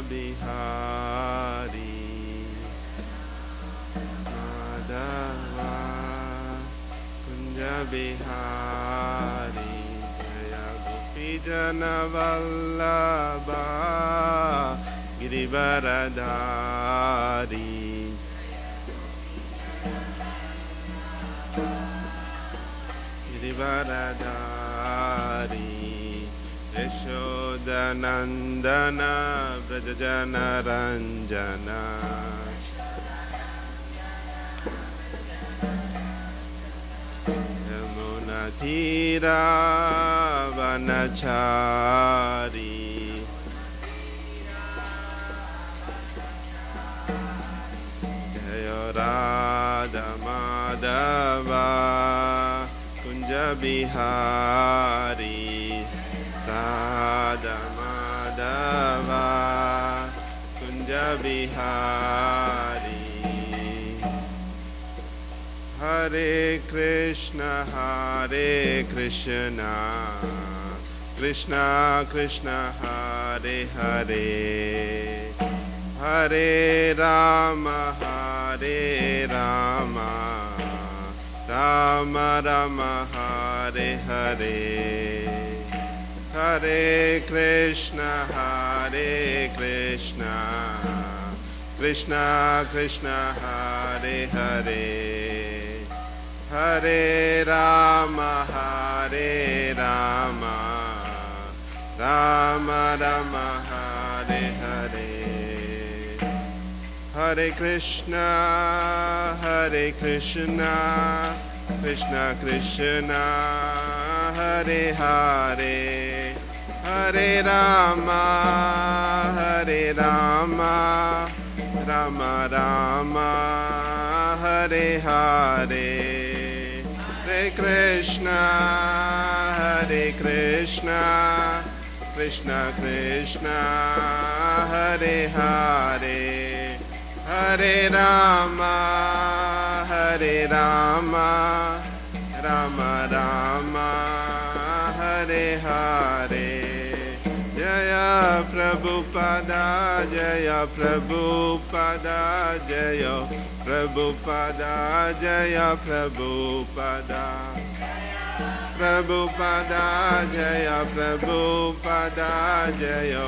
Bihari Madhava Kunja Bihari Jaya Gopi Jana Vallabha Girivaradhari Girivaradhari Yashodanandana Vrajajana Ranjana Yamuna Thira Vanachari Jaya Radha Madhava Kunja Bihari Radha Madhava Kunja Bihari Hare Krishna Krishna Krishna Hare Hare Hare Rama Rama Rama Hare Hare Hare Krishna Krishna Krishna Hare Hare Hare Rama Rama Rama Hare Hare Hare Krishna Krishna Krishna Hare Hare Hare Rama Rama Rama Hare Hare Hare Krishna Krishna Krishna Hare Hare Hare Rama Rama Rama Hare Hare Jaya Prabhupada Jaya Prabhupada Jaya Prabhupada Jaya Prabhupada Prabhupada Jaya Prabhupada Jaya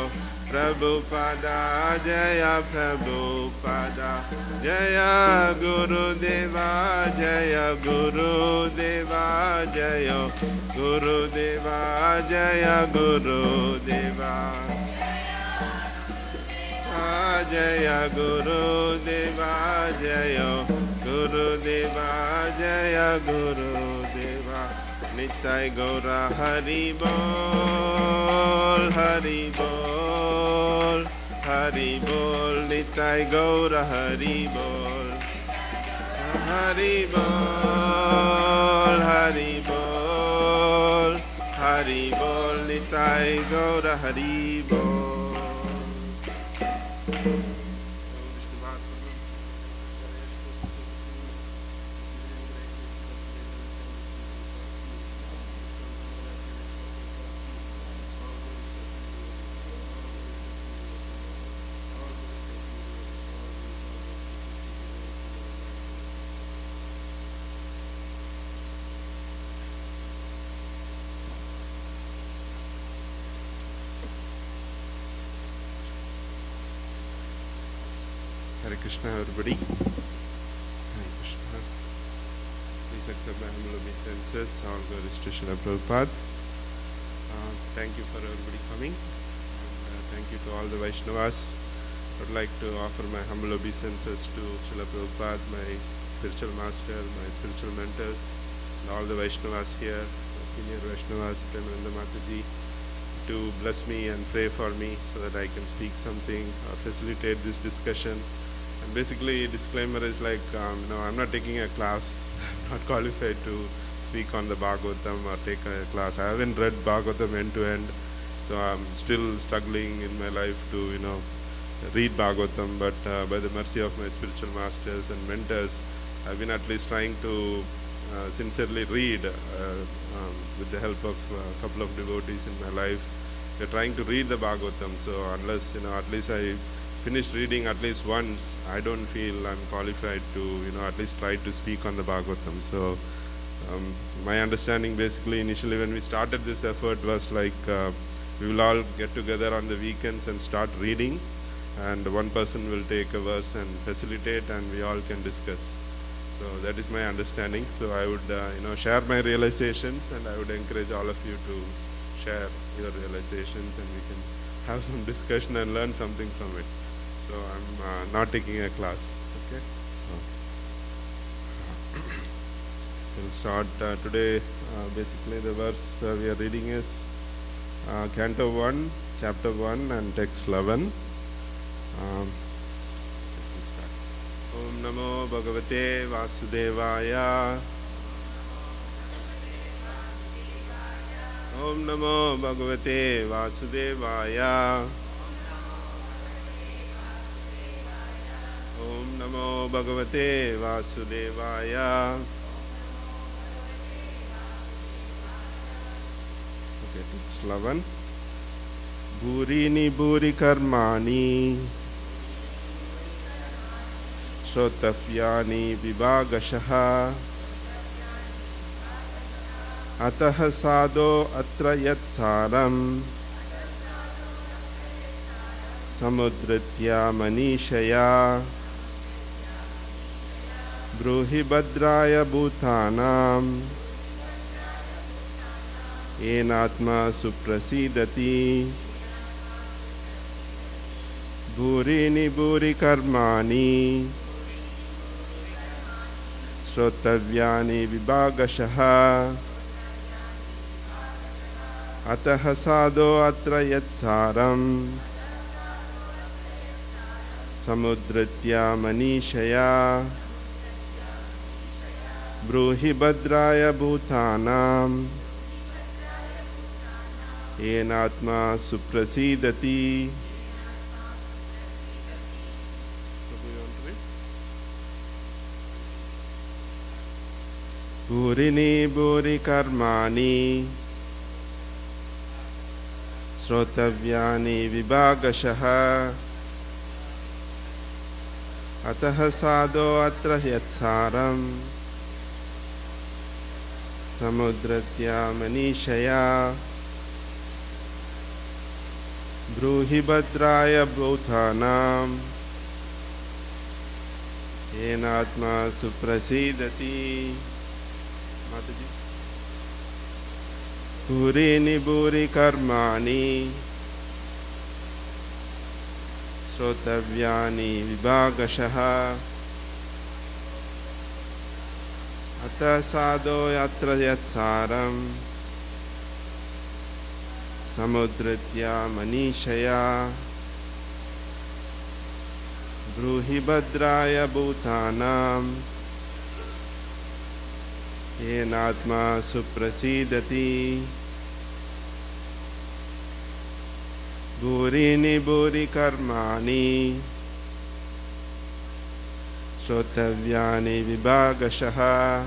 Prabhupada Jaya Prabhupada Jaya Gurudeva Jaya Gurudeva Jaya Gurudeva Jaya Gurudeva Jaya Gurudeva Jaya Gurudeva Jaya Gurudeva Nitai Gaura Hari Bol Hari Bol Hari Bol Nitai Gaura Hari Bol Hari Bol Hari Bol Hari Bol Nitai Gaura Hari Bol Hare Krishna, everybody. Hare Krishna. Please accept my humble obeisances. All glories to Srila Prabhupada. Thank you for everybody coming. And thank you to all the Vaishnavas. I would like to offer my humble obeisances to Srila Prabhupada, my spiritual master, my spiritual mentors, and all the Vaishnavas here, my senior Vaishnavas, Premananda Mataji, to bless me and pray for me so that I can speak something or facilitate this discussion. And basically, disclaimer is like, I'm not taking a class. I'm not qualified to speak on the Bhagavatam or take a class. I haven't read Bhagavatam end to end, so I'm still struggling in my life to, read Bhagavatam. But by the mercy of my spiritual masters and mentors, I've been at least trying to sincerely read with the help of a couple of devotees in my life. we're trying to read the Bhagavatam. So unless, at least I finished reading at least once, I don't feel I'm qualified to, at least try to speak on the Bhagavatam. So my understanding basically initially when we started this effort was like we will all get together on the weekends and start reading, and one person will take a verse and facilitate, and we all can discuss. So that is my understanding. So I would share my realizations, and I would encourage all of you to share your realizations, and we can have some discussion and learn something from it. So I'm not taking a class. Okay. We'll start today. Basically, the verse we are reading is Canto 1, Chapter 1, and Text 11. Om Namo Bhagavate Vasudevaya. Om Namo Bhagavate Vasudevaya. Om Namo Bhagavate Vasudevaya. Okay, text 11. Bhurini bhuri karmani Shrotafyani vibhagashaha Atah sado atra yatsaram Samudritya manishaya Bruhi bhadraya bhutanam Enatma suprasidati Bhurini bhuri karmani Shrotavyani vibhagashaha Atah sado atra yatsaram Samudritya manishaya Bruhi bhadraya bhutanam Enatma suprasidati. Bhurini bhuri karmani Shrotavyani vibhagashaha Atah sado atra yatsaram Samudritya manishaya Bruhi bhadraya bhutanam Enatma suprasidati. Mataji. Bhurini bhuri karmani Shrotavyani vibhagashaha Atah sado yatra yatsaram Samudritya manishaya Bruhi bhadraya bhutanam Enatma suprasidati. Bhurini bhuri karmani Shrotavyani vibhagashaha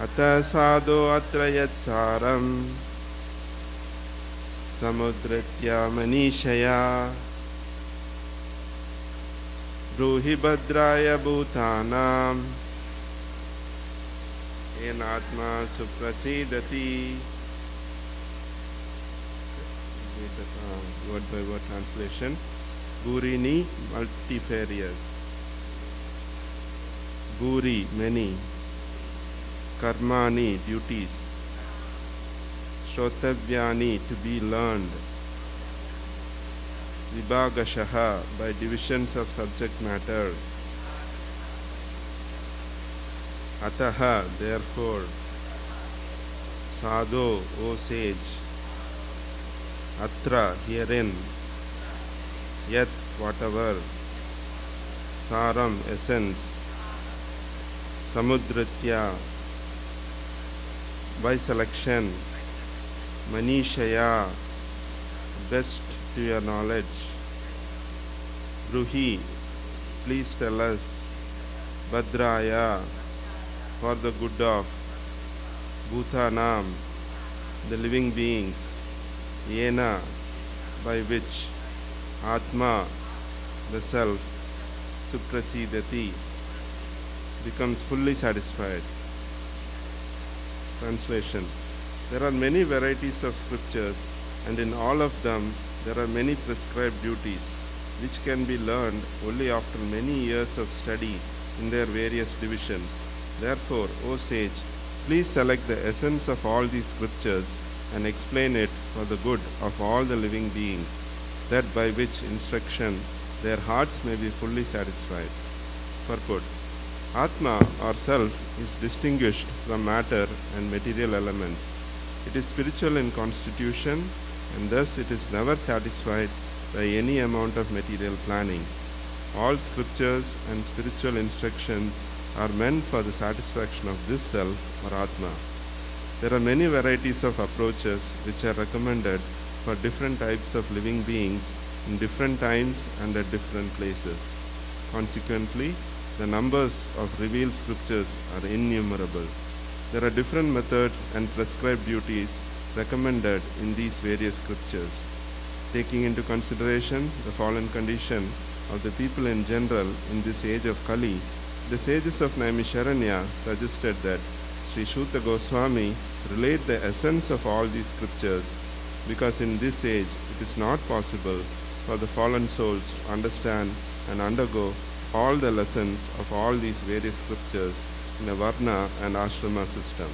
Atah sado atra yatsaram Samudritya manishaya Bruhi bhadraya bhutanam Enatma suprasidati. Word by word translation. Bhurini, multifarious. Bhuri, many. Karmani, duties. Shrotavyani, to be learned. Vibhagashaha, by divisions of subject matter. Ataha, therefore. Sadho, O sage. Atra, herein. Yat, whatever. Saram, essence. Samudritya, by selection. Manishaya, best to your knowledge. Bruhi, please tell us. Bhadraya, for the good of. Bhutanam, the living beings, yena, by which Atma, the self, suprasidati, becomes fully satisfied. Translation. There are many varieties of scriptures, and in all of them there are many prescribed duties, which can be learned only after many years of study in their various divisions. Therefore, O sage, please select the essence of all these scriptures and explain it for the good of all the living beings, that by which instruction their hearts may be fully satisfied. Purport. Atma or self is distinguished from matter and material elements. It is spiritual in constitution, and thus it is never satisfied by any amount of material planning. All scriptures and spiritual instructions are meant for the satisfaction of this self or Atma. There are many varieties of approaches which are recommended for different types of living beings in different times and at different places. Consequently, the numbers of revealed scriptures are innumerable. There are different methods and prescribed duties recommended in these various scriptures. Taking into consideration the fallen condition of the people in general in this age of Kali, the sages of Naimisharanya suggested that Sri Shuta Goswami relate the essence of all these scriptures, because in this age it is not possible for the fallen souls to understand and undergo all the lessons of all these various scriptures in a Varna and Ashrama system.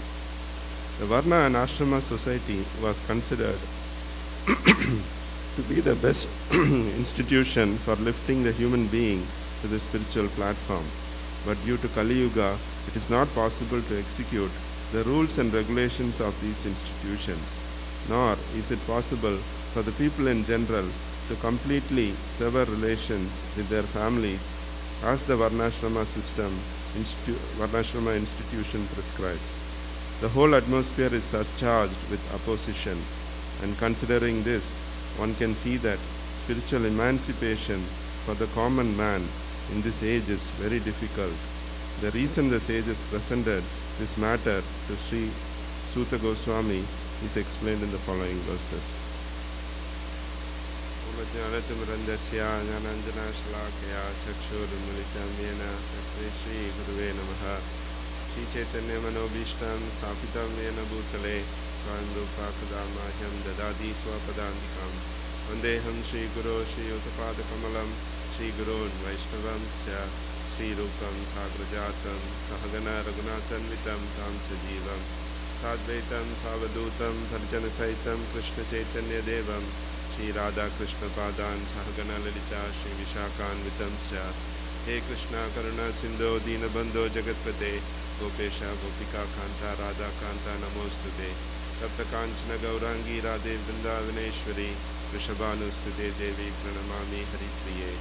The Varna and Ashrama society was considered to be the best institution for lifting the human being to the spiritual platform. But due to Kali Yuga, it is not possible to execute the rules and regulations of these institutions, nor is it possible for the people in general to completely sever relations with their families as the Varnashrama institution prescribes. The whole atmosphere is surcharged with opposition, and considering this, one can see that spiritual emancipation for the common man in this age is very difficult. The reason the sages presented this matter to Sri Suta Goswami is explained in the following verses. Jnanatimrandasya Jnananjana Shalakaya Chakshurmilitam Yena Tasmai Shri Guruve Namaha Shri Chaitanya Manobhishtam Sthapitam Yena Bhutale Swayam Rupa Kadamahyam Dadadi Swapadandikam Vandeham Shri Guru Shri Uttapada Kamalam Shri Gurun Vaishnavam Sya Shri Rupam Sagrajatam Sahagana Raghunathanvitam Tam Sajivam Sadvaitam Savadutam Parjana Saitam Krishna Chaitanya Devam Shri Radha Krishna Padan Sahagana Lalita Shri Vishakan Vitamsya He Krishna Karuna Sindho Dina Bandho Jagatpate Gopesha Gopika Kanta Radha Kanta Namostute Tapta Kanchana Gaurangi Radhe Vrindavaneshwari Vrishabhanustute Devi Pranamami Haripriye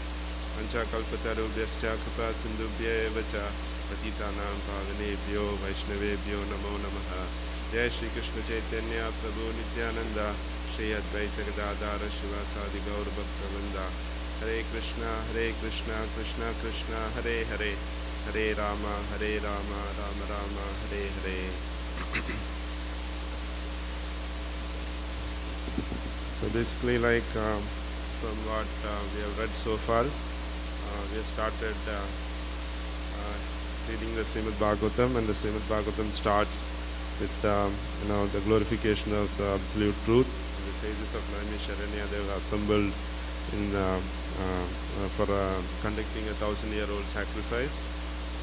Ancha Kalpatarubhyascha Kripa Sindhubhya Evacha Patitanam Pavanebhyo Vaishnavebhyo Namo Namaha Jai Shri Krishna Chaitanya Prabhu Nityananda Shri Advaita Gadadhara Shivasadi Gaur Bhakta Vrinda Hare Krishna Krishna Krishna Hare Hare Hare Rama Rama Rama Hare Hare. So basically, like from what we have read so far, we have started reading the Srimad Bhagavatam, and the Srimad Bhagavatam starts with the glorification of the absolute truth. The sages of Naimisharanya, they have assembled in for conducting a 1,000-year-old sacrifice,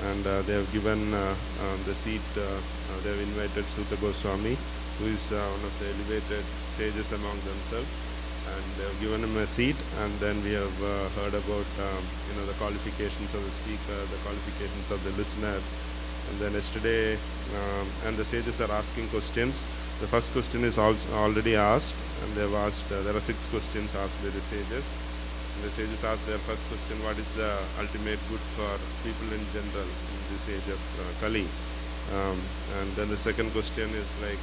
and they have given the seat. They have invited Suta Goswami, who is one of the elevated sages among themselves, and they have given him a seat. And then we have heard about the qualifications of the speaker, the qualifications of the listener, and then yesterday, and the sages are asking questions. The first question is already asked, and they have asked. There are 6 questions asked by the sages. And the sages asked their first question: what is the ultimate good for people in general in this age of Kali? And then the second question is like,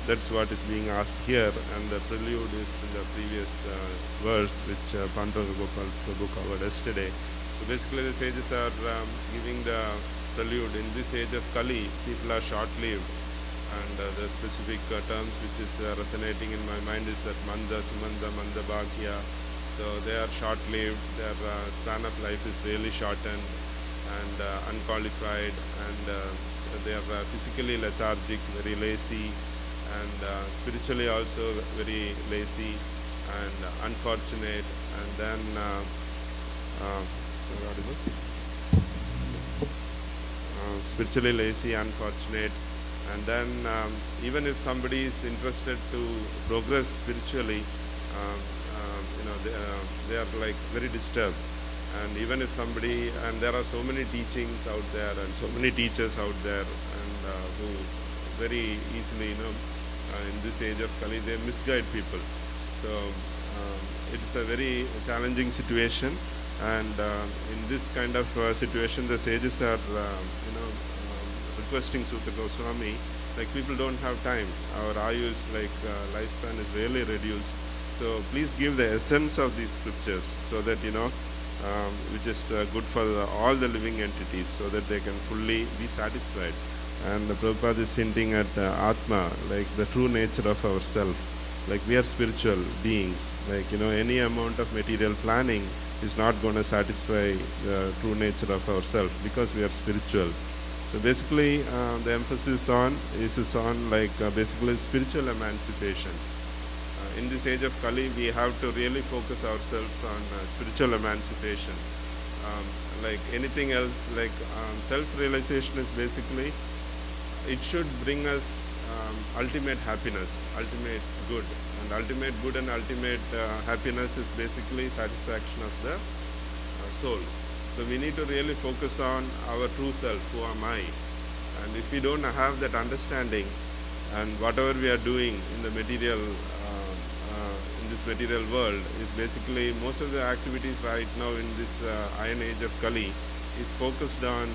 that's what is being asked here, and the prelude is in the previous verse which Panduranga Gopal Prabhu covered yesterday. So basically the sages are giving the prelude. In this age of Kali, people are short-lived, and the specific terms which is resonating in my mind is that Manda, Sumanda, Manda Bhagya. So they are short-lived, their span of life is really shortened and unqualified, and they are physically lethargic, very lazy, and spiritually also very lazy and unfortunate, and then spiritually lazy, unfortunate, and then even if somebody is interested to progress spiritually, they are like very disturbed. And even if somebody, and there are so many teachings out there and so many teachers out there, and who very easily, in this age of Kali, they misguide people. So it is a very challenging situation, and in this kind of situation, the sages are, requesting Suta Goswami, like, people don't have time. Our ayu is like lifespan is really reduced. So please give the essence of these scriptures, so that which is good for all the living entities, so that they can fully be satisfied. And Prabhupada is hinting at Atma, like the true nature of ourself. Like, we are spiritual beings. Like, any amount of material planning is not going to satisfy the true nature of ourself, because we are spiritual. So basically, the emphasis is on basically spiritual emancipation. In this age of Kali, we have to really focus ourselves on spiritual emancipation. Like anything else, self-realization is basically, it should bring us ultimate happiness, ultimate good. And ultimate good and ultimate happiness is basically satisfaction of the soul. So we need to really focus on our true self, who am I? And if we don't have that understanding, and whatever we are doing in the material, in this material world, is basically, most of the activities right now in this iron age of Kali is focused on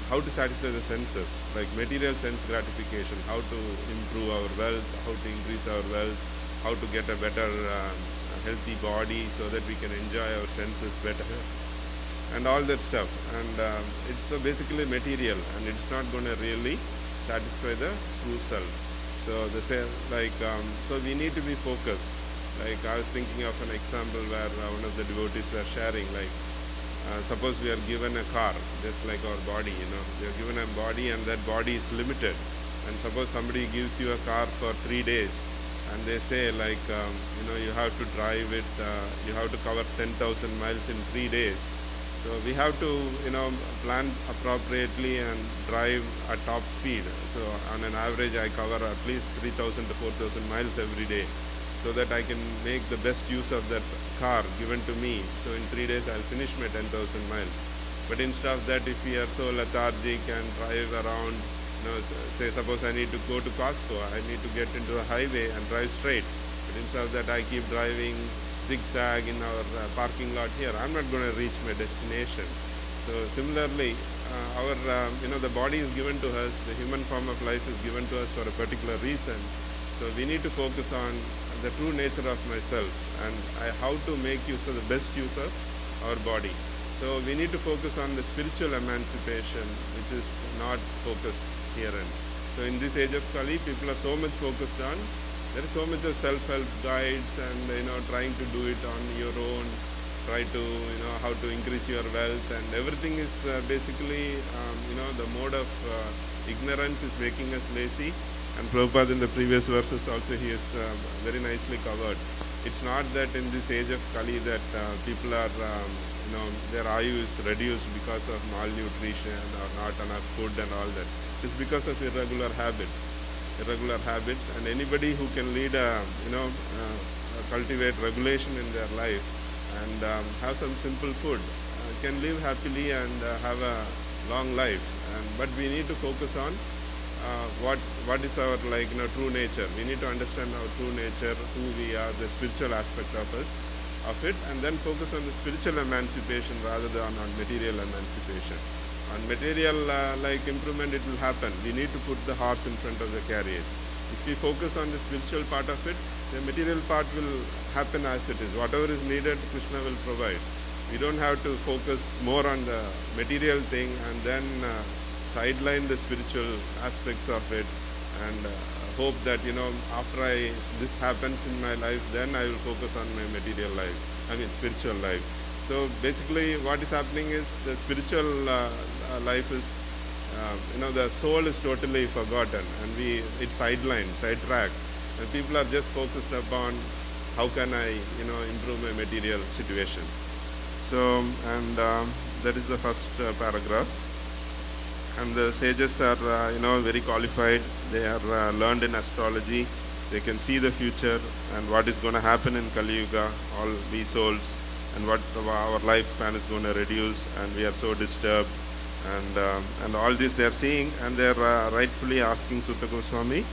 how to satisfy the senses, like material sense gratification, how to improve our wealth, how to increase our wealth, how to get a better healthy body so that we can enjoy our senses better, and all that stuff. And it's basically material, and it's not going to really satisfy the true self. So so we need to be focused. Like, I was thinking of an example where one of the devotees were sharing, suppose we are given a car, just like our body, we are given a body, and that body is limited. And suppose somebody gives you a car for 3 days, and they say, you have to drive it, you have to cover 10,000 miles in 3 days. So we have to, plan appropriately and drive at top speed. So on an average, I cover at least 3,000 to 4,000 miles every day, so that I can make the best use of that car given to me. So in 3 days, I'll finish my 10,000 miles. But instead of that, if we are so lethargic and drive around, say suppose I need to go to Costco, I need to get into a highway and drive straight. But instead of that, I keep driving zigzag in our parking lot here. I'm not going to reach my destination. So similarly, the body is given to us, the human form of life is given to us for a particular reason. So we need to focus on the true nature of myself, and how to make use of the best use of our body. So we need to focus on the spiritual emancipation, which is not focused herein. So in this age of Kali, people are so much focused on, there is so much of self-help guides, and trying to do it on your own, try to how to increase your wealth, and everything is basically the mode of ignorance is making us lazy. And Prabhupada in the previous verses also he has very nicely covered. It's not that in this age of Kali that people are their ayu is reduced because of malnutrition or not enough food and all that. It's because of irregular habits, and anybody who can lead cultivate regulation in their life and have some simple food can live happily and have a long life. But we need to focus on what is our true nature. We need to understand our true nature, who we are, the spiritual aspect of it, and then focus on the spiritual emancipation rather than on material emancipation. On material improvement, it will happen. We need to put the horse in front of the carriage. If we focus on the spiritual part of it, the material part will happen as it is. Whatever is needed, Krishna will provide. We don't have to focus more on the material thing and then sideline the spiritual aspects of it, and hope that after this happens in my life, then I will focus on my material life, spiritual life. So basically what is happening is the spiritual life is the soul is totally forgotten, and it's sidetracked, and people are just focused upon how can I improve my material situation. So, and that is the first paragraph. And the sages are very qualified. They are learned in astrology. They can see the future and what is going to happen in Kali Yuga, all we souls, and what our lifespan is going to reduce, and we are so disturbed, and all this they are seeing, and they are rightfully asking Sutta Goswami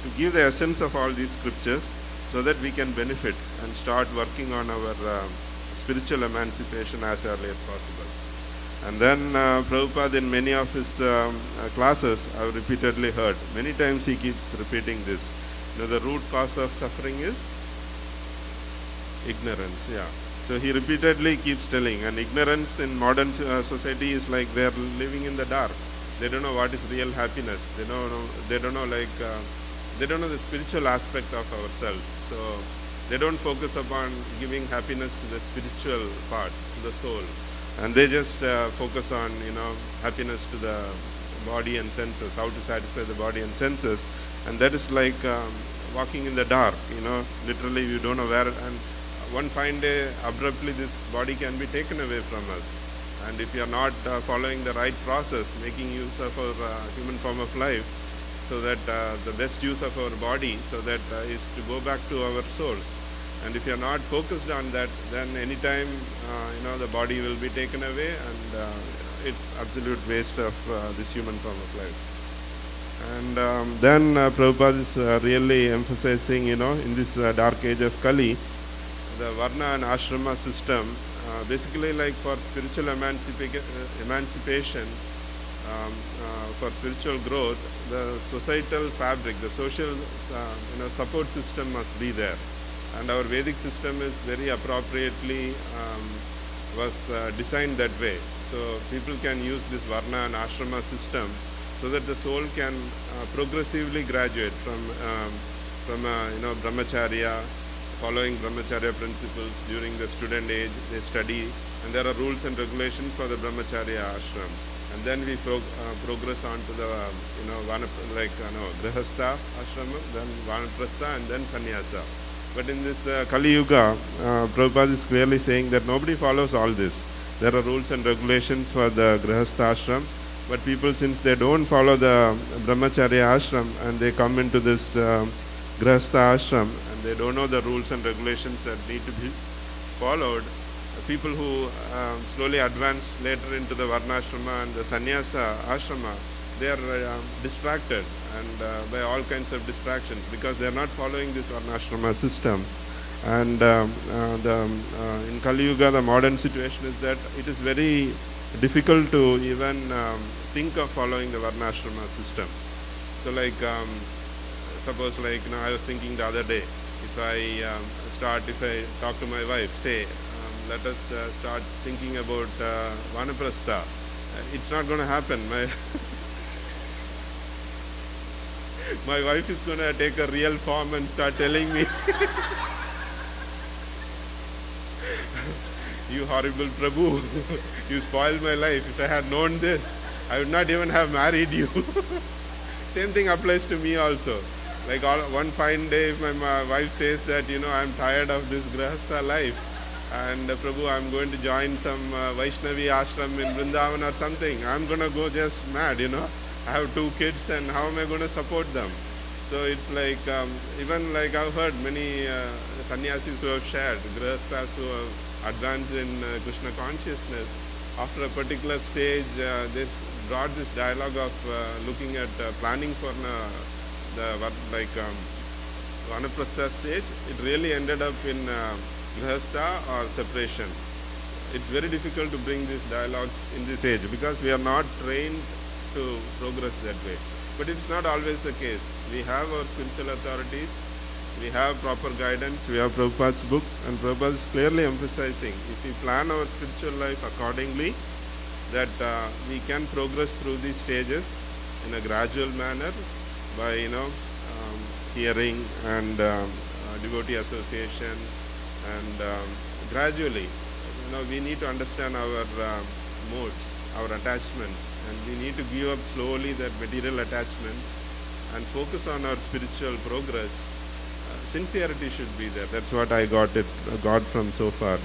to give the essence of all these scriptures so that we can benefit and start working on our spiritual emancipation as early as possible. And then Prabhupada, in many of his classes, I've repeatedly heard, many times he keeps repeating this. The root cause of suffering is ignorance. Yeah. So he repeatedly keeps telling, and ignorance in modern society is like they're living in the dark. They don't know what is real happiness. They don't know the spiritual aspect of ourselves. So they don't focus upon giving happiness to the spiritual part, to the soul. And they just focus on, happiness to the body and senses, how to satisfy the body and senses. And that is like walking in the dark, literally you don't know where. And one fine day, abruptly, this body can be taken away from us. And if you are not following the right process, making use of our human form of life, so that the best use of our body, so that is to go back to our source. And if you are not focused on that, then anytime the body will be taken away, and it's absolute waste of this human form of life. And then Prabhupada is really emphasizing, in this dark age of Kali, the Varna and Ashrama system, basically like for spiritual emancipation, for spiritual growth, the societal fabric, the social support system must be there. And our Vedic system is very appropriately was designed that way. So people can use this Varna and Ashrama system so that the soul can progressively graduate from Brahmacharya, following Brahmacharya principles during the student age. They study, and there are rules and regulations for the Brahmacharya ashram. And then we progress on to the Grihastha ashrama, then Vanaprastha, and then Sannyasa. But in this Kali Yuga, Prabhupada is clearly saying that nobody follows all this. There are rules and regulations for the Grihastha ashram, but people, since they don't follow the Brahmacharya ashram and they come into this Grihastha ashram and they don't know the rules and regulations that need to be followed, people who slowly advance later into the Varnashrama and the Sannyasa ashrama, they are distracted and by all kinds of distractions because they are not following this Varnashrama system. And in Kali Yuga, the modern situation is that it is very difficult to even think of following the Varnashrama system. So like, suppose like, I was thinking the other day, if I talk to my wife, say, let us start thinking about Vanaprastha, it's not going to happen. My wife is going to take a real form and start telling me, you horrible Prabhu, you spoiled my life. If I had known this, I would not even have married you. Same thing applies to me also. Like one fine day, if my wife says that, I'm tired of this Grihastha life, and Prabhu, I'm going to join some Vaishnavi ashram in Vrindavan or something, I'm going to go just mad, I have 2 kids and how am I going to support them? So it's like, even like I've heard many sannyasis who have shared, grihasthas who have advanced in Krishna consciousness, after a particular stage, they brought this dialogue of looking at planning for the Vanaprastha stage. It really ended up in grihastha or separation. It's very difficult to bring these dialogues in this age because we are not trained to progress that way. But it's not always the case. We have our spiritual authorities, we have proper guidance, we have Prabhupada's books, and Prabhupada is clearly emphasizing, if we plan our spiritual life accordingly, that we can progress through these stages in a gradual manner, by hearing and devotee association, and gradually, we need to understand our modes, our attachments, and we need to give up slowly that material attachments and focus on our spiritual progress. Sincerity should be there. That's what I got from so far.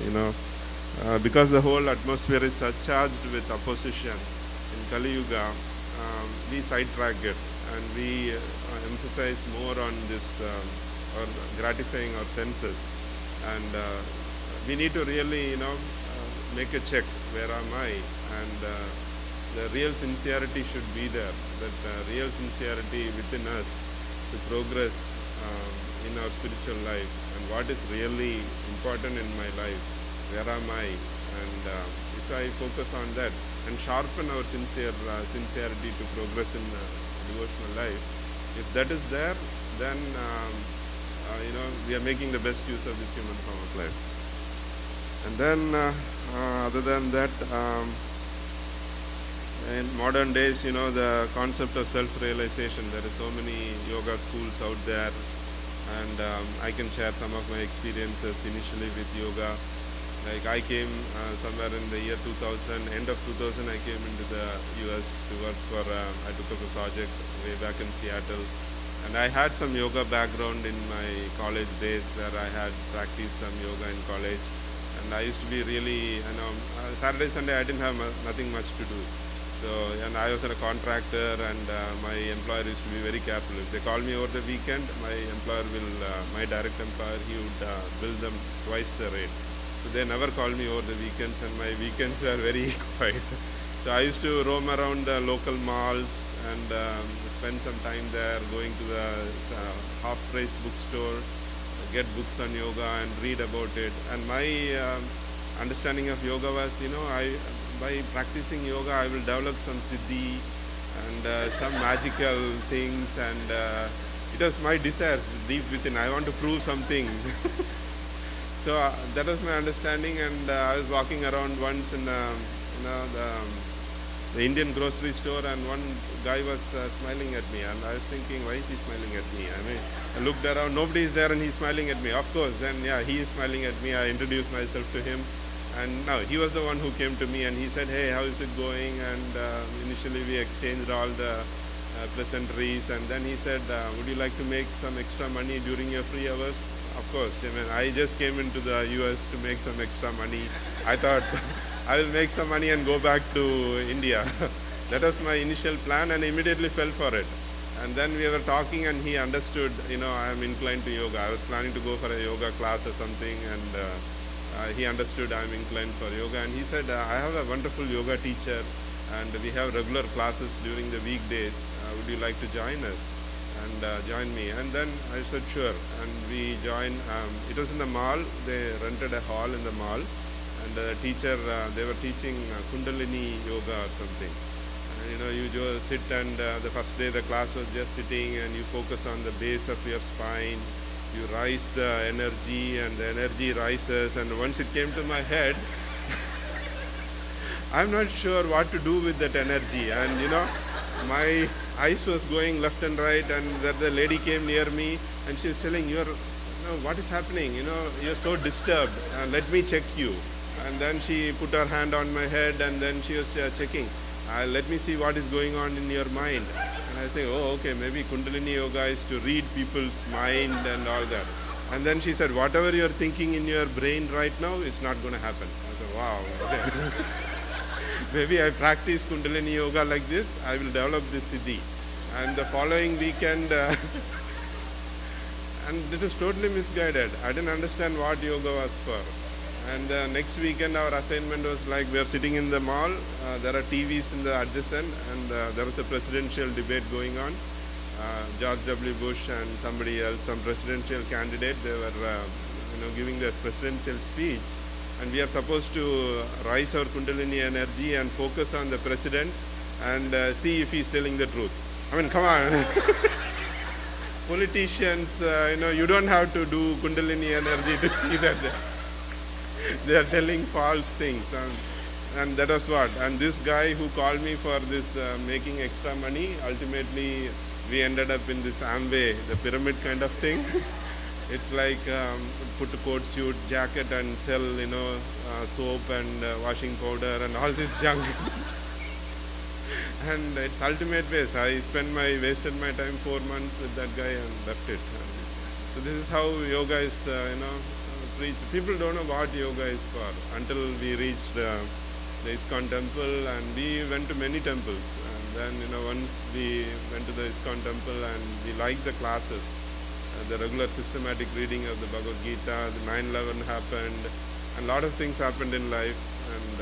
Because the whole atmosphere is surcharged with opposition in Kali Yuga, we sidetrack it and we emphasize more on this or gratifying our senses, and we need to really make a check, where am I, and the real sincerity should be there, that real sincerity within us to progress in our spiritual life, and what is really important in my life, where am I, and if I focus on that and sharpen our sincerity to progress in devotional life, if that is there, then we are making the best use of this human form of life. And then other than that, in modern days, the concept of self-realization, there are so many yoga schools out there, and I can share some of my experiences initially with yoga. Like I came somewhere in the year 2000, end of 2000, I came into the US to work for, I took up a project way back in Seattle. And I had some yoga background in my college days, where I had practiced some yoga in college. And I used to be really, Saturday, Sunday, I didn't have nothing much to do. So, and I was a contractor, and my employer used to be very careful. If they call me over the weekend, my employer will, my direct employer, he would bill them twice the rate. So they never called me over the weekends, and my weekends were very quiet. So I used to roam around the local malls and spend some time there, going to the half-price bookstore, get books on yoga and read about it. And my understanding of yoga was, by practicing yoga, I will develop some siddhi and some magical things, and it was my desires deep within. I want to prove something. So that was my understanding, and I was walking around once in the Indian grocery store, and one guy was smiling at me, and I was thinking, why is he smiling at me? I looked around, nobody is there, and he's smiling at me. Of course, then he is smiling at me. I introduced myself to him, and now he was the one who came to me, and he said, hey, how is it going? And initially we exchanged all the pleasantries, and then he said, would you like to make some extra money during your free hours? Of course, I just came into the US to make some extra money. I thought I will make some money and go back to India. That was my initial plan, and I immediately fell for it. And then we were talking, and he understood, I am inclined to yoga. I was planning to go for a yoga class or something, and he understood I am inclined for yoga. And he said, I have a wonderful yoga teacher, and we have regular classes during the weekdays. Would you like to join us? And join me. And then I said sure, and we joined. It was in the mall. They rented a hall in the mall, and the teacher, they were teaching Kundalini yoga or something. And, you just sit, and the first day the class was just sitting, and you focus on the base of your spine. You rise the energy, and the energy rises, and once it came to my head, I'm not sure what to do with that energy, and my eyes was going left and right, and that the lady came near me, and she was telling, what is happening? You're so disturbed. Let me check you. And then she put her hand on my head, and then she was checking. Let me see what is going on in your mind. And I say, oh, okay, maybe Kundalini Yoga is to read people's mind and all that. And then she said, whatever you're thinking in your brain right now is not going to happen. I said, wow, okay. Maybe I practice Kundalini Yoga like this, I will develop this siddhi. And the following weekend, and it was totally misguided. I didn't understand what yoga was for. And next weekend, our assignment was like, we are sitting in the mall, there are TVs in the adjacent, and there was a presidential debate going on. George W. Bush and somebody else, some presidential candidate, they were giving their presidential speech. And we are supposed to rise our Kundalini energy and focus on the president and see if he's telling the truth. I mean, come on. Politicians, you don't have to do Kundalini energy to see that they are telling false things. And that was what. And this guy who called me for this making extra money, ultimately we ended up in this Amway, the pyramid kind of thing. It's like put a coat suit, jacket, and sell, soap and washing powder and all this junk. And it's ultimate waste. I wasted my time 4 months with that guy and left it. So this is how yoga is, preached. People don't know what yoga is for until we reached the ISKCON temple, and we went to many temples. And then, once we went to the ISKCON temple and we liked the classes, the regular systematic reading of the Bhagavad Gita, the 9/11 happened, and a lot of things happened in life. And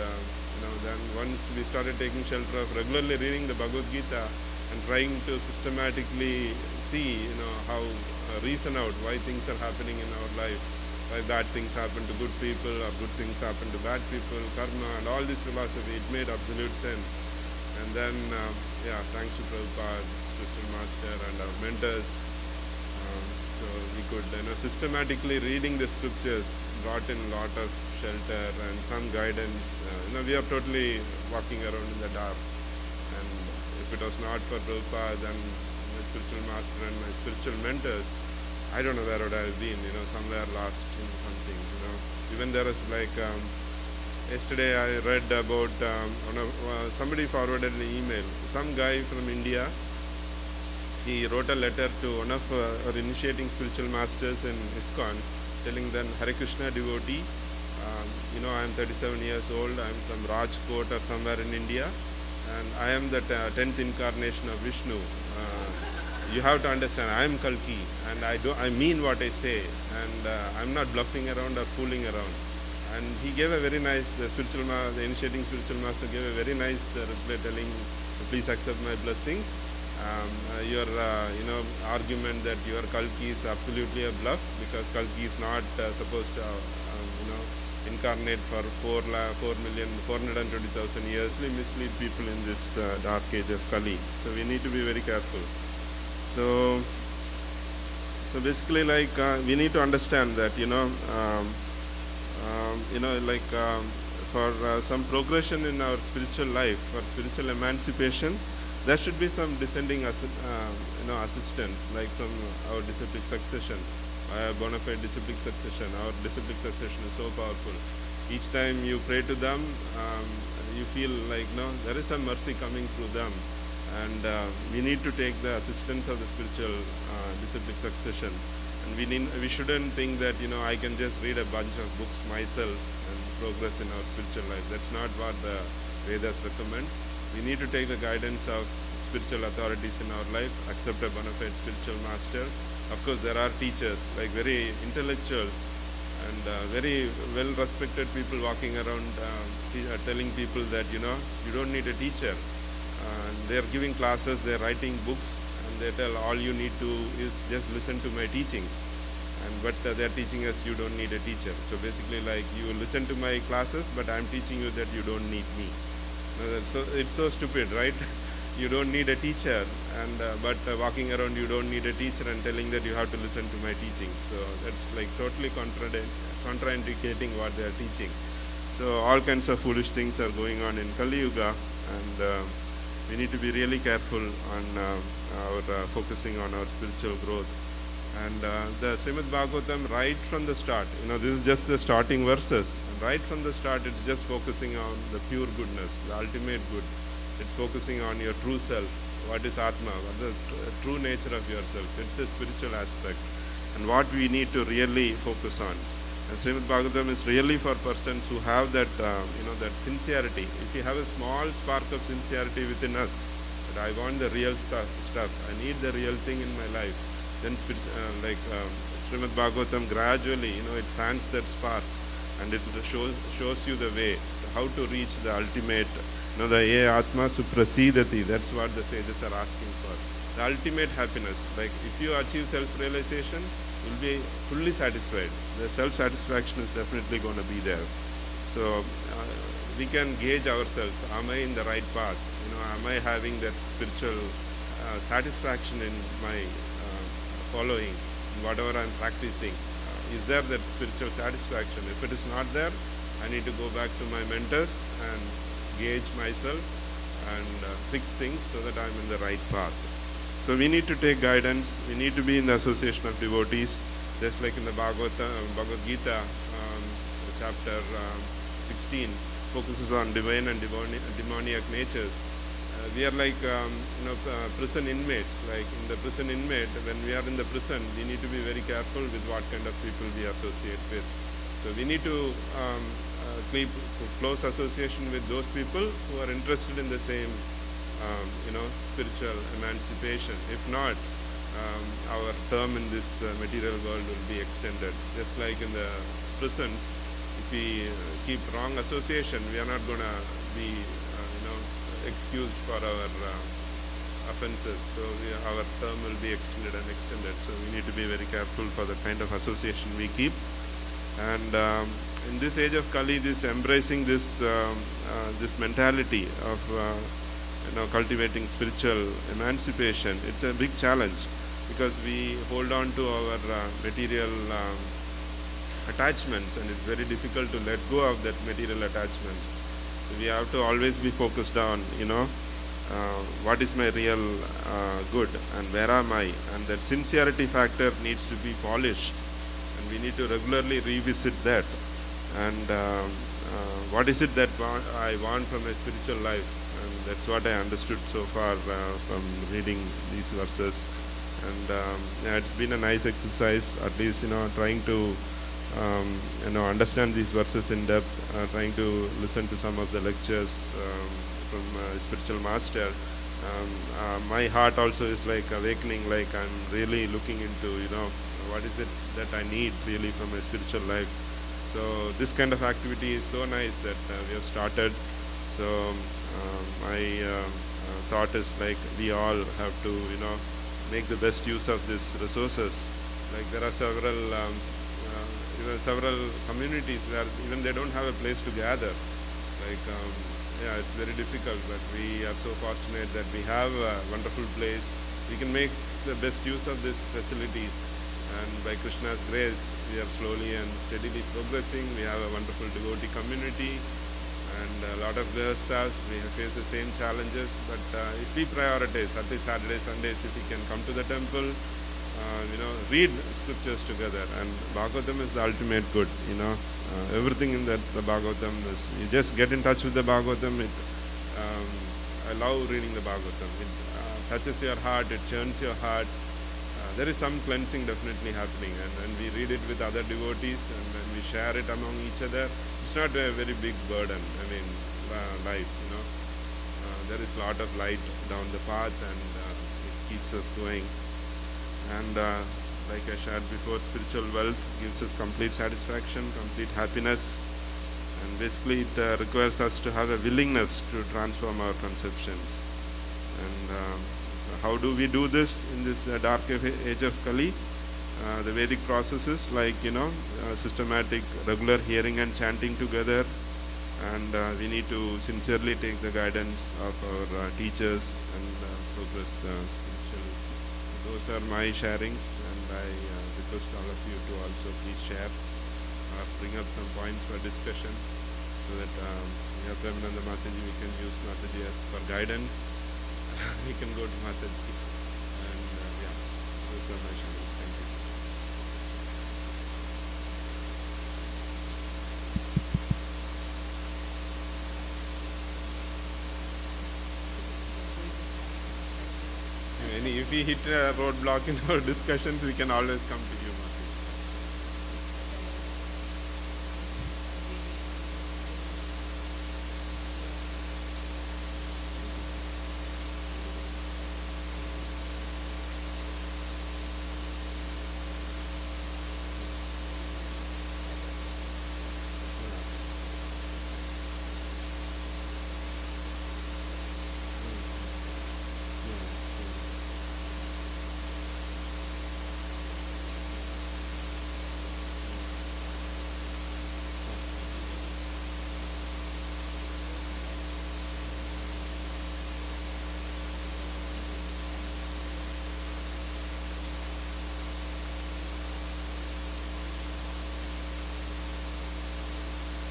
then once we started taking shelter of regularly reading the Bhagavad Gita and trying to systematically see, how reason out why things are happening in our life, why bad things happen to good people or good things happen to bad people, karma and all this philosophy, it made absolute sense. And then, thanks to Prabhupada, spiritual master and our mentors, so we could, systematically reading the scriptures brought in a lot of shelter and some guidance. We are totally walking around in the dark. And if it was not for Prabhupada and my spiritual master and my spiritual mentors, I don't know where would I have been, somewhere lost in something, Even there was like, yesterday I read about, somebody forwarded an email. Some guy from India, he wrote a letter to one of our initiating spiritual masters in ISKCON, telling them, Hare Krishna devotee, I am 37 years old, I am from Rajkot or somewhere in India, and I am the 10th incarnation of Vishnu. You have to understand, I am Kalki, and I mean what I say, and I'm not bluffing around or fooling around. And he gave a very nice, the initiating spiritual master gave a very nice reply telling, please accept my blessing. Your argument that your Kalki is absolutely a bluff, because Kalki is not supposed to incarnate for 4,420,000 years, mislead people in this dark age of Kali. So we need to be very careful. So basically, like we need to understand that for some progression in our spiritual life, for spiritual emancipation, there should be some descending assistance, like from our disciplic succession, bona fide disciplic succession. Our disciplic succession is so powerful. Each time you pray to them, you feel like there is some mercy coming through them. And we need to take the assistance of the spiritual disciplic succession. And we shouldn't think that I can just read a bunch of books myself and progress in our spiritual life. That's not what the Vedas recommend. We need to take the guidance of spiritual authorities in our life, accept a bona fide spiritual master. Of course, there are teachers, like very intellectuals and very well-respected people walking around telling people that you don't need a teacher. They're giving classes, they're writing books, and they tell all you need to is just listen to my teachings. But they're teaching us you don't need a teacher. So basically, like, you listen to my classes, but I'm teaching you that you don't need me. So it's so stupid, right? You don't need a teacher, but walking around you don't need a teacher and telling that you have to listen to my teachings. So that's like totally contraindicating what they are teaching. So all kinds of foolish things are going on in Kali Yuga, and we need to be really careful on our focusing on our spiritual growth. And the Srimad Bhagavatam, right from the start, this is just the starting verses. And right from the start, it's just focusing on the pure goodness, the ultimate good. It's focusing on your true self. What is Atma? What is the true nature of yourself? It's the spiritual aspect. And what we need to really focus on. And Srimad Bhagavatam is really for persons who have that, that sincerity. If you have a small spark of sincerity within us, that I want the real stuff, I need the real thing in my life, then Srimad Bhagavatam gradually, it fans that spark, and it shows you the way, how to reach the ultimate, the ye atma suprasidati, that's what the sages are asking for. The ultimate happiness. Like if you achieve self-realization, you'll be fully satisfied. The self-satisfaction is definitely going to be there. So we can gauge ourselves. Am I in the right path? Am I having that spiritual satisfaction in my following, whatever I'm practicing? Is there that spiritual satisfaction? If it is not there, I need to go back to my mentors and gauge myself and fix things so that I'm in the right path. So we need to take guidance. We need to be in the association of devotees, just like in the Bhagavad Gita, chapter 16, focuses on divine and demoniac natures. We are like prison inmates. Like in the prison inmate, when we are in the prison, we need to be very careful with what kind of people we associate with. So we need to keep close association with those people who are interested in the same spiritual emancipation. If not, our term in this material world will be extended. Just like in the prisons, if we keep wrong association, we are not going to be excused for our offenses. So our term will be extended and extended. So we need to be very careful for the kind of association we keep. And in this age of Kali, this embracing this mentality of cultivating spiritual emancipation, it's a big challenge, because we hold on to our material attachments, and it's very difficult to let go of that material attachments. So we have to always be focused on what is my real good and where am I, and that sincerity factor needs to be polished, and we need to regularly revisit that. And what is it that I want from my spiritual life? And that's what I understood so far from reading these verses. And it's been a nice exercise, at least trying to understand these verses in depth, trying to listen to some of the lectures from a spiritual master. My heart also is like awakening, like I'm really looking into what is it that I need really from my spiritual life. So this kind of activity is so nice that we have started. So my thought is like we all have to make the best use of these resources. Like there are several communities where even they don't have a place to gather. Like it's very difficult, but we are so fortunate that we have a wonderful place. We can make the best use of these facilities, and by Krishna's grace we are slowly and steadily progressing. We have a wonderful devotee community and a lot of grihasthas. We face the same challenges, but if we prioritize, at least Saturdays, Sundays, if we can come to the temple, read scriptures together. And Bhagavatam is the ultimate good. Everything in the Bhagavatam is, you just get in touch with the Bhagavatam. I love reading the Bhagavatam. It touches your heart, it churns your heart. There is some cleansing definitely happening, and when we read it with other devotees and when we share it among each other, it's not a very big burden. I mean, life, there is a lot of light down the path, and it keeps us going. And like I shared before, spiritual wealth gives us complete satisfaction, complete happiness, and basically it requires us to have a willingness to transform our conceptions. And how do we do this in this dark age of Kali? The Vedic processes like systematic, regular hearing and chanting together, and we need to sincerely take the guidance of our teachers and progress spiritually. Those are my sharings, and I request all of you to also please share or bring up some points for discussion, so that Prabhupada Mataji, we can use Mataji as for guidance. We can go to Mataji, and those are my sharings. Thank you. If we hit a roadblock in our discussions, we can always come to you, Mataji.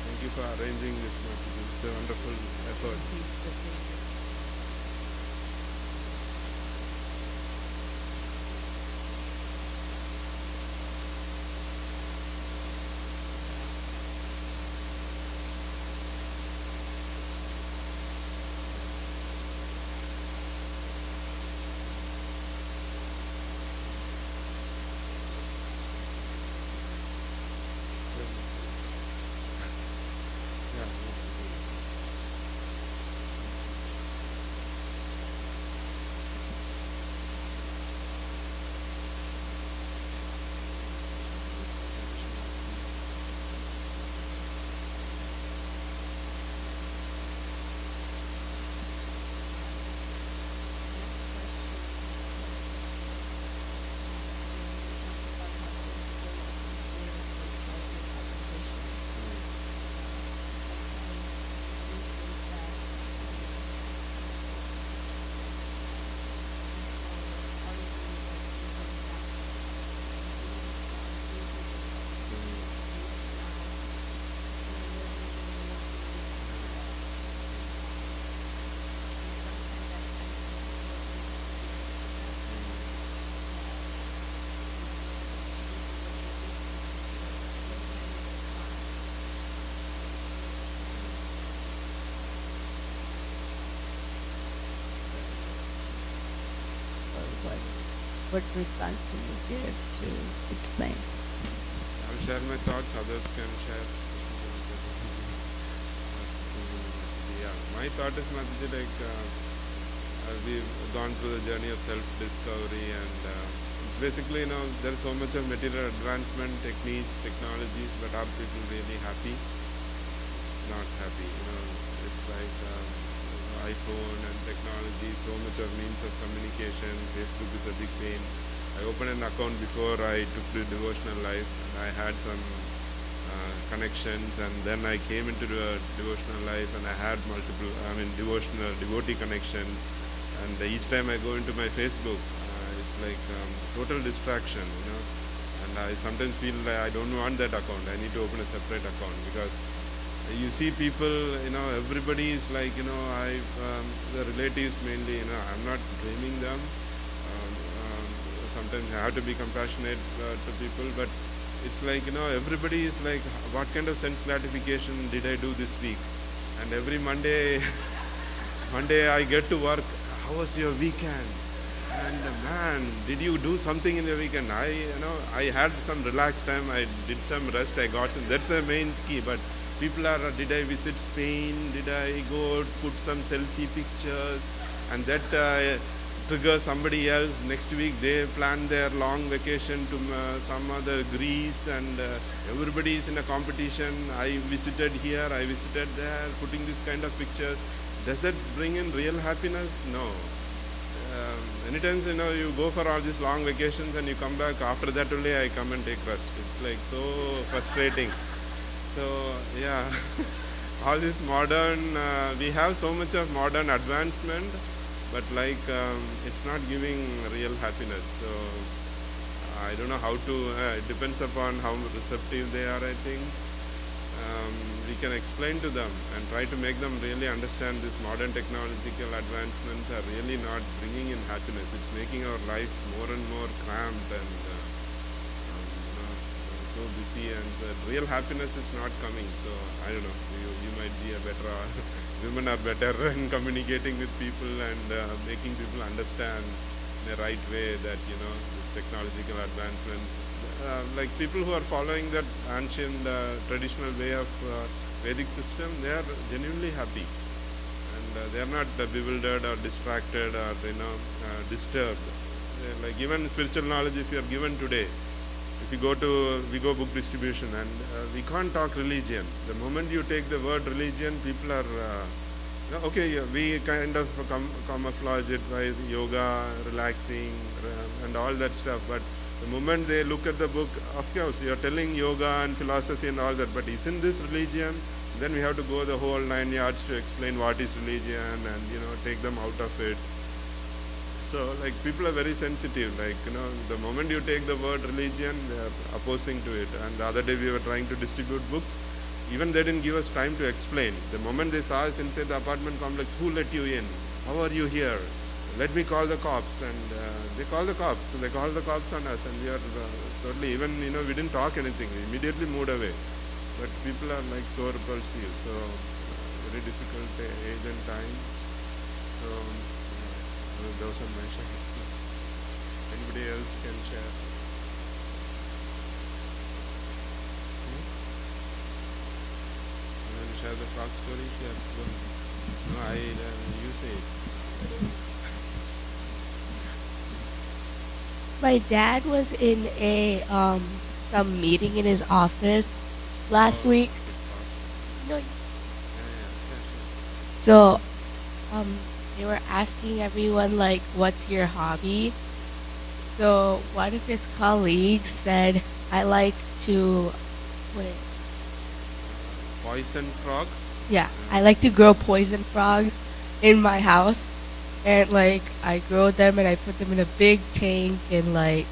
Thank you for arranging this. It's a wonderful effort. what response can you give to explain? I'll share my thoughts, others can share. Yeah, my thought is Mataji, like we've gone through the journey of self-discovery, and it's basically, there's so much of material advancement, techniques, technologies, but are people really happy? It's not happy. It's like iPhone and technology, so much of means of communication. Facebook is a big pain. I opened an account before I took the devotional life, and I had some connections, and then I came into the devotional life, and I had multiple, devotional devotee connections, and each time I go into my Facebook, it's like total distraction, and I sometimes feel like I don't want that account. I need to open a separate account, because you see people, everybody is like, the relatives mainly, I'm not blaming them. Sometimes I have to be compassionate to people, but it's like, everybody is like, what kind of sense gratification did I do this week? And every Monday, Monday I get to work, how was your weekend? And man, did you do something in the weekend? I had some relaxed time, I did some rest, I got some, that's the main key. But people are, did I visit Spain? Did I go put some selfie pictures? And that triggers somebody else. Next week they plan their long vacation to some other Greece, and everybody is in a competition. I visited here, I visited there, putting this kind of pictures. Does that bring in real happiness? No. Many times, you go for all these long vacations and you come back, after that only I come and take rest. It's like so frustrating. So yeah, all this modern, we have so much of modern advancement, but like it's not giving real happiness. So I don't know how to, it depends upon how receptive they are, I think. We can explain to them and try to make them really understand this modern technological advancements are really not bringing in happiness. It's making our life more and more cramped and so busy, and real happiness is not coming. So I don't know, you might be a better, women are better in communicating with people and making people understand in the right way that, this technological advancements, like people who are following that ancient traditional way of Vedic system, they are genuinely happy, and they are not bewildered or distracted or disturbed. Like even spiritual knowledge, if you are given today, if you we go book distribution, and we can't talk religion. The moment you take the word religion, people are okay, we kind of camouflage it by yoga, relaxing, and all that stuff, but the moment they look at the book, of course, you're telling yoga and philosophy and all that, but isn't this religion? Then we have to go the whole 9 yards to explain what is religion and, take them out of it. So, like, people are very sensitive. Like, the moment you take the word religion, they're opposing to it. And the other day we were trying to distribute books. Even they didn't give us time to explain. The moment they saw us inside the apartment complex, who let you in? How are you here? Let me call the cops. And they call the cops. So they call the cops on us, and we are totally, even, we didn't talk anything. We immediately moved away. But people are like so repulsive. So very difficult age and time. So those are my shares. Anybody else can share? Share the frog story? Yeah, go on. No, you say it. My dad was in a some meeting in his office last week. No. So they were asking everyone like, "What's your hobby?" So one of his colleagues said, "I like to poison frogs." Yeah, I like to grow poison frogs in my house, and like I grow them and I put them in a big tank, and like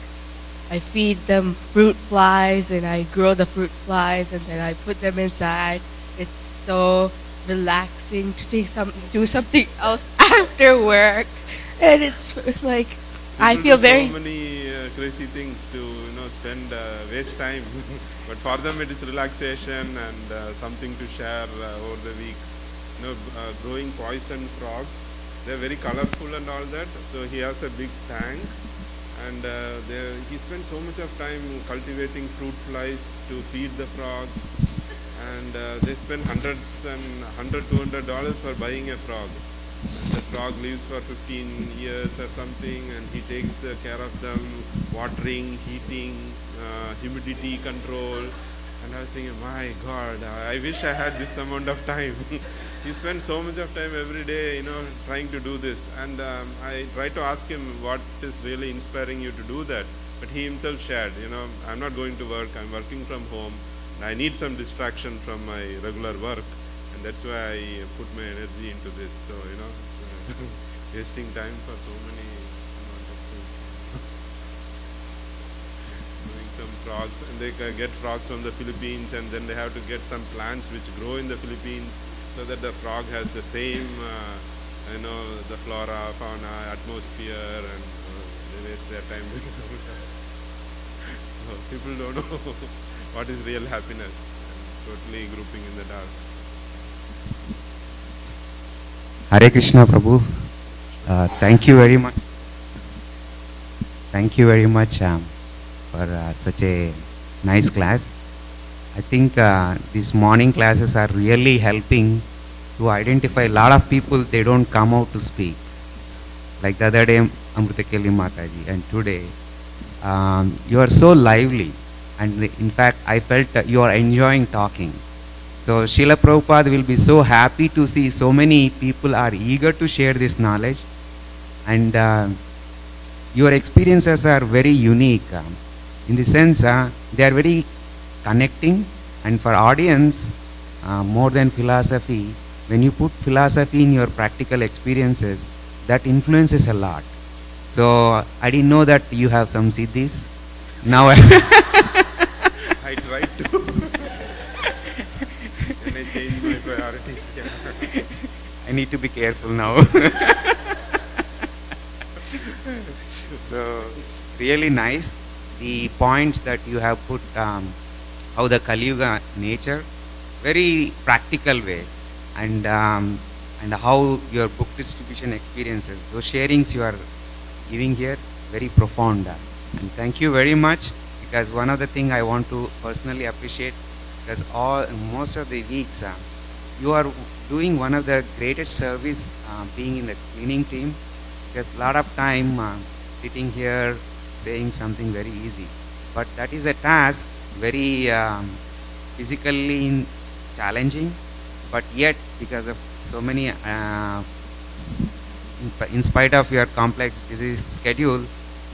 I feed them fruit flies and I grow the fruit flies and then I put them inside. It's so relaxing to do something else after work, and it's like I feel very so many crazy things to spend waste time, but for them it is relaxation and something to share over the week. Growing poison frogs, they're very colorful and all that. So he has a big tank, and he spent so much of time cultivating fruit flies to feed the frogs, and they spend $200 for buying a frog. And the frog lives for 15 years or something, and he takes the care of them, watering, heating, humidity control. And I was thinking, my God, I wish I had this amount of time. He spends so much of time every day, trying to do this. And I tried to ask him what is really inspiring you to do that. But he himself shared, I'm not going to work, I'm working from home. And I need some distraction from my regular work. And that's why I put my energy into this. So, it's wasting time for so many amount of things. Doing some frogs, and they get frogs from the Philippines, and then they have to get some plants which grow in the Philippines so that the frog has the same, the flora, fauna, atmosphere, and they waste their time doing so much. So people don't know what is real happiness. Totally grouping in the dark. Hare Krishna Prabhu. Thank you very much. Thank you very much for such a nice class. I think these morning classes are really helping to identify a lot of people. They don't come out to speak. Like the other day, Amrutakeli Mataji, and today you are so lively, and in fact I felt you are enjoying talking. So Srila Prabhupada will be so happy to see so many people are eager to share this knowledge, and your experiences are very unique in the sense they are very connecting, and for audience more than philosophy, when you put philosophy in your practical experiences, that influences a lot. So I didn't know that you have some siddhis. Now I tried to. And I changed my priorities. Yeah. I need to be careful now. So really nice. The points that you have put, how the Kali Yuga nature, very practical way, and how your book distribution experiences, those sharings you are giving here, very profound. And thank you very much, because one of the thing I want to personally appreciate, because most of the weeks you are doing one of the greatest service being in the cleaning team, because a lot of time sitting here saying something very easy, but that is a task very physically challenging, but yet because of so many in spite of your complex busy schedule,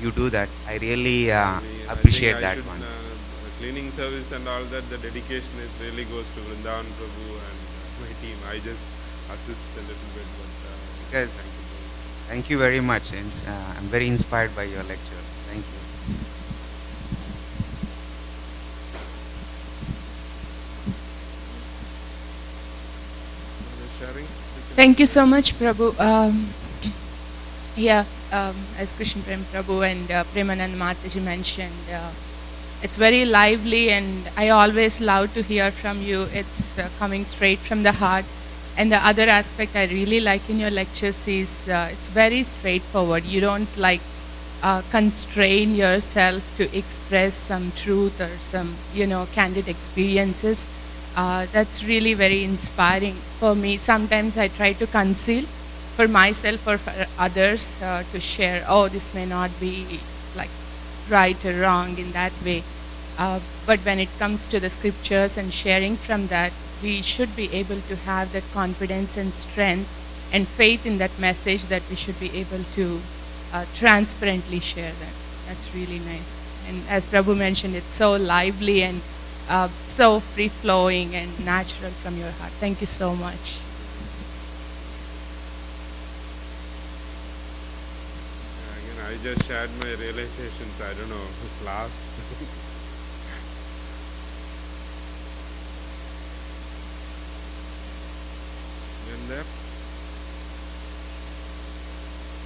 you do that. I really appreciate that one. Cleaning service and all that, the dedication is really goes to Vrindavan Prabhu and my team. I just assist a little bit, but because thank you very much, and I'm very inspired by your lecture. Thank you. Thank you so much, Prabhu. As Krishna Prem Prabhu and Premanand Mataji mentioned, it's very lively, and I always love to hear from you. It's coming straight from the heart. And the other aspect I really like in your lectures is it's very straightforward. You don't constrain yourself to express some truth or some, candid experiences. That's really very inspiring for me. Sometimes I try to conceal for myself or for others to share, this may not be like right or wrong in that way. But when it comes to the scriptures and sharing from that, we should be able to have that confidence and strength and faith in that message, that we should be able to transparently share that. That's really nice. And as Prabhu mentioned, it's so lively and so free-flowing and natural from your heart. Thank you so much. Again, I just shared my realizations. I don't know, class. When there.